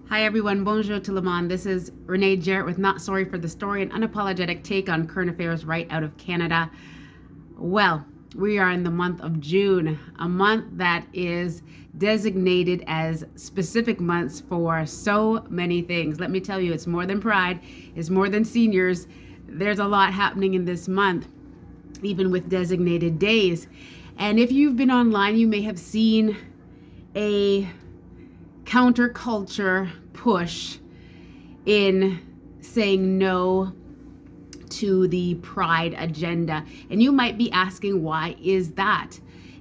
Hi everyone, bonjour tout le monde. This is Renee Jarrett with Not Sorry for the Story, an unapologetic take on current affairs right out of Canada. Well, we are in the month of June, a month that is designated as specific months for so many things. Let me tell you, it's more than Pride, it's more than seniors. There's a lot happening in this month, even with designated days. And if you've been online, you may have seen a counterculture push in saying no to the Pride agenda. And you might be asking, why is that?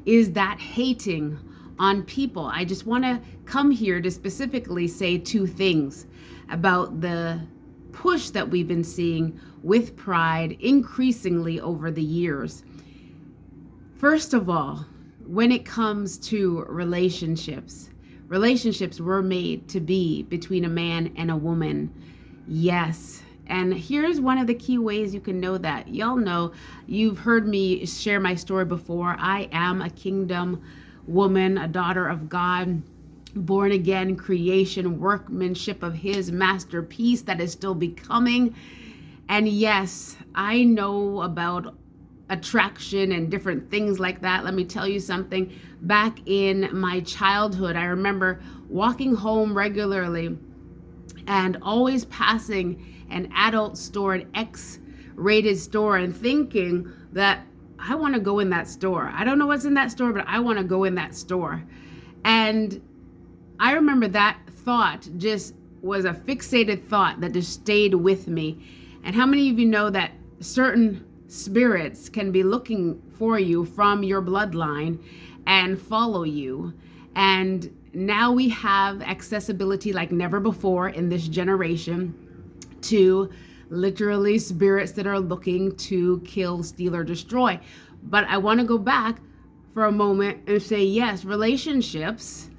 Is that hating on people? I just want to come here to specifically say two things about the push that we've been seeing with Pride increasingly over the years. First of all, when it comes to relationships were made to be between a man and a woman. Yes. And here's one of the key ways you can know that. Y'all know, you've heard me share my story before. I am a kingdom woman, a daughter of God, born again, creation, workmanship of his masterpiece that is still becoming. And yes, I know about attraction and different things like that. Let me tell you something. Back in my childhood, I remember walking home regularly and always passing an adult store, an X-rated store, and thinking that I want to go in that store. I don't know what's in that store, but I want to go in that store. And I remember that thought just was a fixated thought that just stayed with me. And how many of you know that certain spirits can be looking for you from your bloodline and follow you? And now we have accessibility like never before in this generation to literally spirits that are looking to kill, steal, or destroy. But I want to go back for a moment and say, yes, relationships,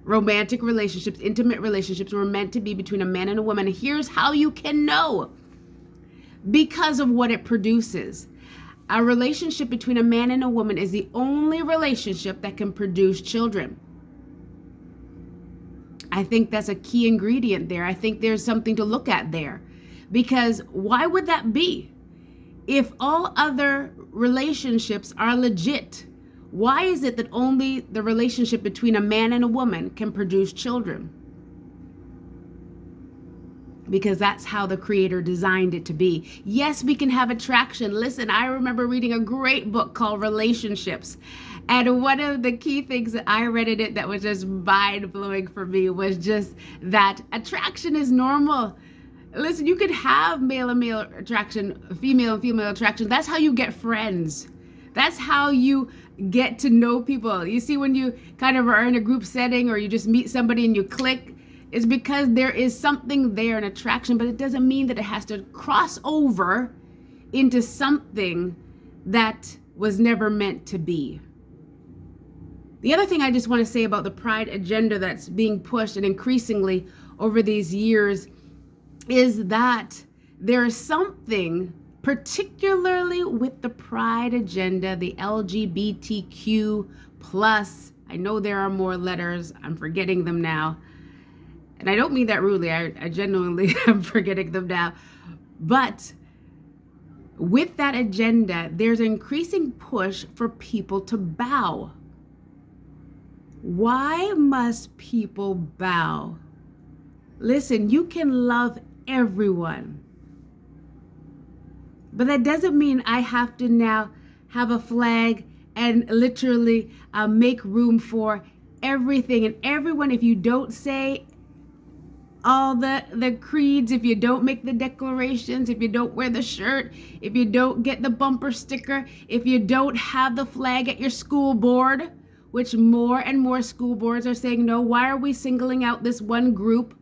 romantic relationships, intimate relationships were meant to be between a man and a woman. Here's how you can know. Because of what it produces. A relationship between a man and a woman is the only relationship that can produce children. I think that's a key ingredient there. I think there's something to look at there. Because why would that be? If all other relationships are legit, why is it that only the relationship between a man and a woman can produce children? Because that's how the Creator designed it to be. Yes, we can have attraction. Listen, I remember reading a great book called Relationships. And one of the key things that I read in it that was just mind-blowing for me was just that attraction is normal. Listen, you could have male and male attraction, female and female attraction. That's how you get friends. That's how you get to know people. You see, when you kind of are in a group setting or you just meet somebody and you click, it's because there is something there, an attraction, but it doesn't mean that it has to cross over into something that was never meant to be. The other thing I just want to say about the Pride agenda that's being pushed and increasingly over these years is that there is something, particularly with the Pride agenda, the LGBTQ plus, I know there are more letters, I'm forgetting them now. And I don't mean that rudely. I genuinely am forgetting them now. But with that agenda, there's an increasing push for people to bow. Why must people bow? Listen, you can love everyone. But that doesn't mean I have to now have a flag and literally make room for everything and everyone. If you don't say all the creeds, if you don't make the declarations, if you don't wear the shirt, if you don't get the bumper sticker, if you don't have the flag at your school board, which more and more school boards are saying, no, why are we singling out this one group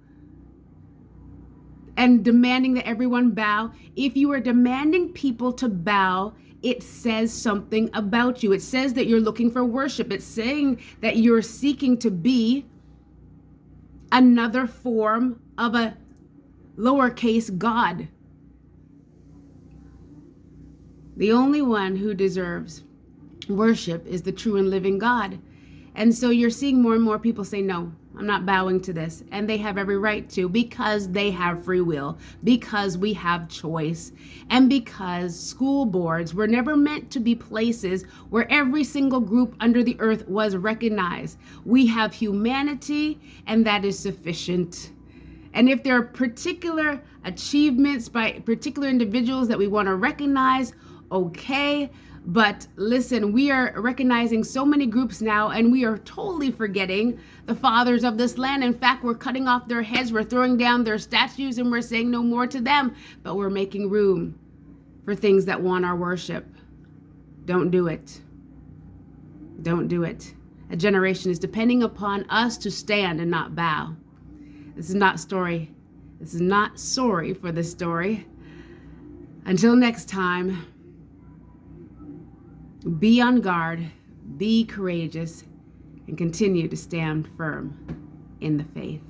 and demanding that everyone bow? If you are demanding people to bow, it says something about you. It says that you're looking for worship. It's saying that you're seeking to be another form of a lowercase God. The only one who deserves worship is the true and living God. And so you're seeing more and more people say, no, I'm not bowing to this. And they have every right to, because they have free will, because we have choice, and because school boards were never meant to be places where every single group under the earth was recognized. We have humanity, and that is sufficient. And if there are particular achievements by particular individuals that we want to recognize, okay. But listen, we are recognizing so many groups now, and we are totally forgetting the fathers of this land. In fact, we're cutting off their heads, we're throwing down their statues, and we're saying no more to them. But we're making room for things that want our worship. Don't do it. Don't do it. A generation is depending upon us to stand and not bow. This is not story. This is not sorry for the story. Until next time, be on guard, be courageous, and continue to stand firm in the faith.